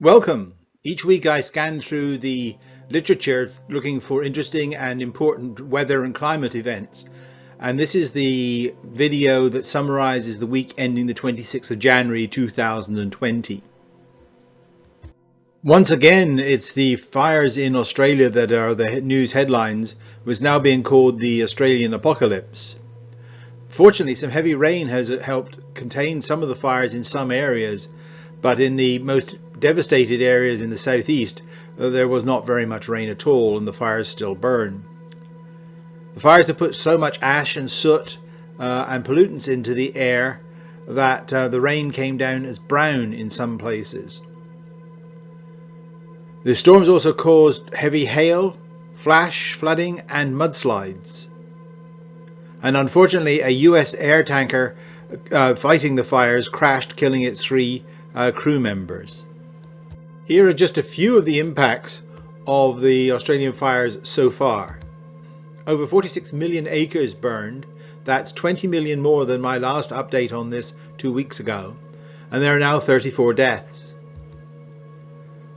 Welcome! Each week I scan through the literature looking for interesting and important weather and climate events. And this is the video that summarizes the week ending the 26th of January 2020. Once again, it's the fires in Australia that are the news headlines, was now being called the Australian apocalypse. Fortunately, some heavy rain has helped contain some of the fires in some areas, but in the most devastated areas in the southeast, there was not very much rain at all and the fires still burn. The fires have put so much ash and soot and pollutants into the air that the rain came down as brown in some places. The storms also caused heavy hail, flash flooding and mudslides. And unfortunately, a US air tanker fighting the fires crashed, killing its 3 crew members. Here are just a few of the impacts of the Australian fires so far. Over 46 million acres burned. That's 20 million more than my last update on this 2 weeks ago. And there are now 34 deaths.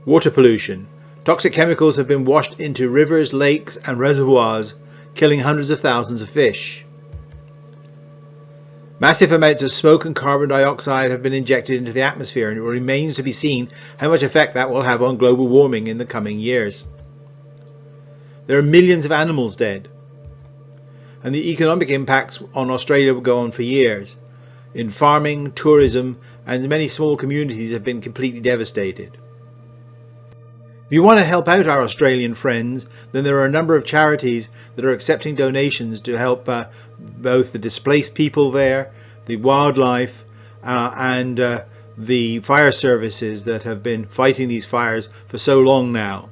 Water pollution. Toxic chemicals have been washed into rivers, lakes and reservoirs, killing hundreds of thousands of fish. Massive amounts of smoke and carbon dioxide have been injected into the atmosphere, and it remains to be seen how much effect that will have on global warming in the coming years. There are millions of animals dead, and the economic impacts on Australia will go on for years. In farming, tourism, and many small communities have been completely devastated. If you want to help out our Australian friends, then there are a number of charities that are accepting donations to help both the displaced people there, the wildlife and the fire services that have been fighting these fires for so long now.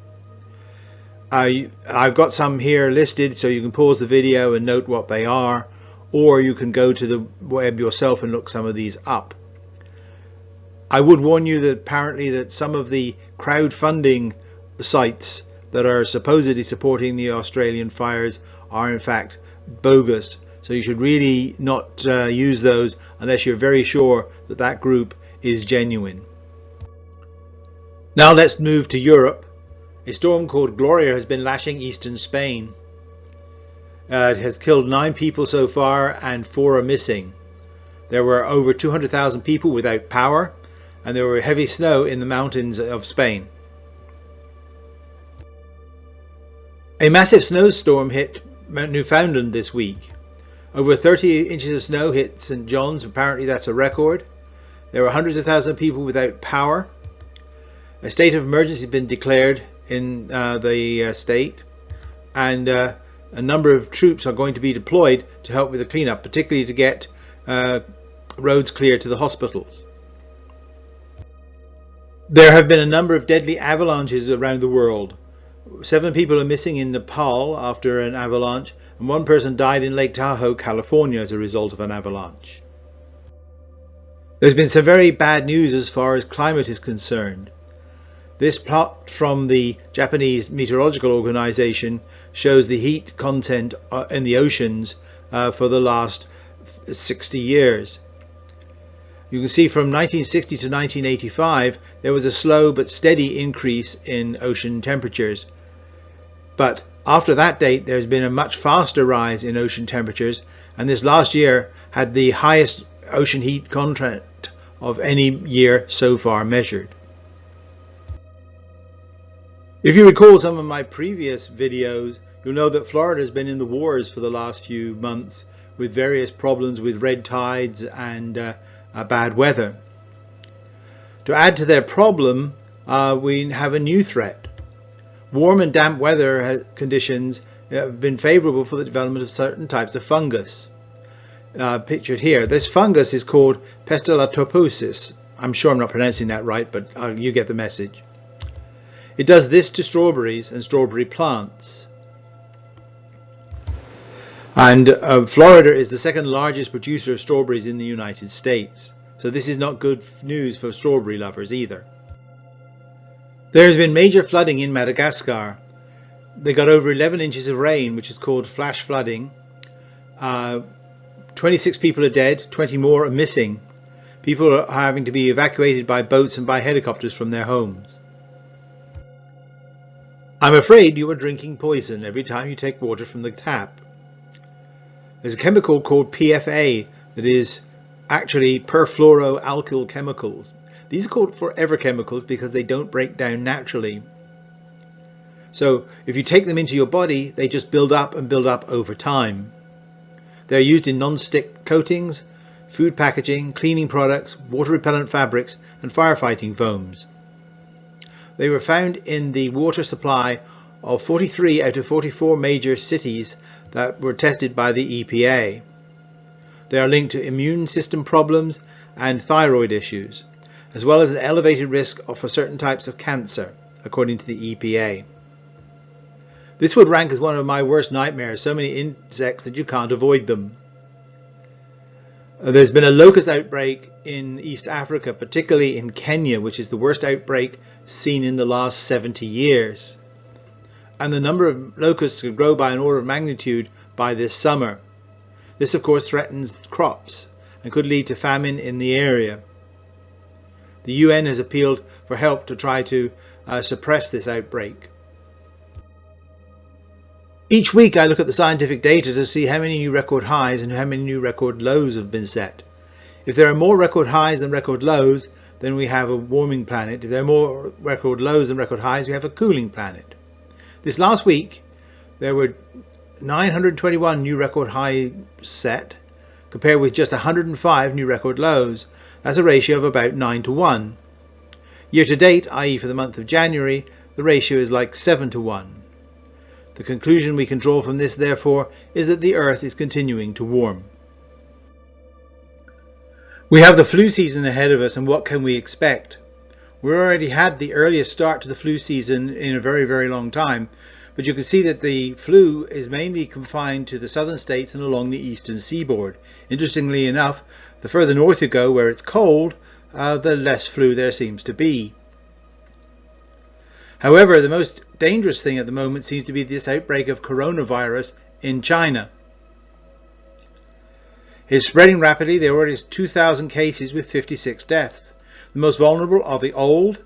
I've got some here listed, so you can pause the video and note what they are, or you can go to the web yourself and look some of these up. I would warn you that apparently that some of the crowdfunding sites that are supposedly supporting the Australian fires are in fact bogus, so you should really not use those unless you're very sure that that group is genuine. Now let's move to Europe. A storm called GLORIA has been lashing eastern Spain. It has killed 9 people so far and 4 are missing. There were over 200,000 people without power, and there were heavy snow in the mountains of Spain. A massive snowstorm hit Newfoundland this week. Over 30 inches of snow hit St. John's. Apparently that's a record. There were hundreds of thousands of people without power. A state of emergency has been declared in the state, and a number of troops are going to be deployed to help with the cleanup, particularly to get roads clear to the hospitals. There have been a number of deadly avalanches around the world. 7 people are missing in Nepal after an avalanche, and 1 person died in Lake Tahoe, California as a result of an avalanche. There's been some very bad news as far as climate is concerned. This plot from the Japanese Meteorological Organization shows the heat content in the oceans for the last 60 years. You can see from 1960 to 1985 there was a slow but steady increase in ocean temperatures. But after that date there's been a much faster rise in ocean temperatures, and this last year had the highest ocean heat content of any year so far measured. If you recall some of my previous videos, you'll know that Florida has been in the wars for the last few months with various problems with red tides and bad weather. To add to their problem, we have a new threat. Warm and damp weather conditions have been favorable for the development of certain types of fungus. Pictured here, this fungus is called Pestilatoposis. I'm sure I'm not pronouncing that right, but you get the message. It does this to strawberries and strawberry plants. And Florida is the second largest producer of strawberries in the United States. So this is not good news for strawberry lovers either. There has been major flooding in Madagascar. They got over 11 inches of rain, which is called flash flooding. 26 people are dead, 20 more are missing. People are having to be evacuated by boats and by helicopters from their homes. I'm afraid you are drinking poison every time you take water from the tap. There's a chemical called PFA that is actually perfluoroalkyl chemicals. These are called forever chemicals because they don't break down naturally. So if you take them into your body, they just build up and build up over time. They're used in non-stick coatings, food packaging, cleaning products, water repellent fabrics and firefighting foams. They were found in the water supply of 43 out of 44 major cities that were tested by the EPA. They are linked to immune system problems and thyroid issues, as well as an elevated risk for certain types of cancer, according to the EPA. This would rank as one of my worst nightmares, so many insects that you can't avoid them. There's been a locust outbreak in East Africa, particularly in Kenya, which is the worst outbreak seen in the last 70 years. And the number of locusts could grow by an order of magnitude by this summer. This, of course, threatens crops and could lead to famine in the area. The UN has appealed for help to try to suppress this outbreak. Each week I look at the scientific data to see how many new record highs and how many new record lows have been set. If there are more record highs than record lows, then we have a warming planet. If there are more record lows than record highs, we have a cooling planet. This last week there were 921 new record highs set, compared with just 105 new record lows. That's a ratio of about 9 to 1. Year to date, i.e. for the month of January, the ratio is like 7 to 1. The conclusion we can draw from this, therefore, is that the Earth is continuing to warm. We have the flu season ahead of us, and what can we expect? We already had the earliest start to the flu season in a very, very long time, but you can see that the flu is mainly confined to the southern states and along the eastern seaboard. Interestingly enough, the further north you go, where it's cold, the less flu there seems to be. However, the most dangerous thing at the moment seems to be this outbreak of coronavirus in China. It's spreading rapidly. There are already 2,000 cases with 56 deaths. The most vulnerable are the old,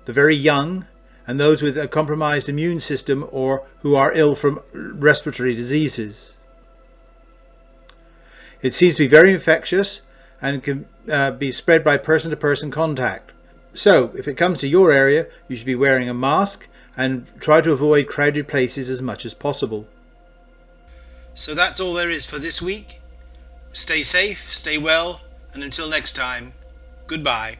the very young, and those with a compromised immune system or who are ill from respiratory diseases. It seems to be very infectious and can be spread by person-to-person contact. So, if it comes to your area, you should be wearing a mask and try to avoid crowded places as much as possible. So that's all there is for this week. Stay safe, stay well, and until next time, goodbye.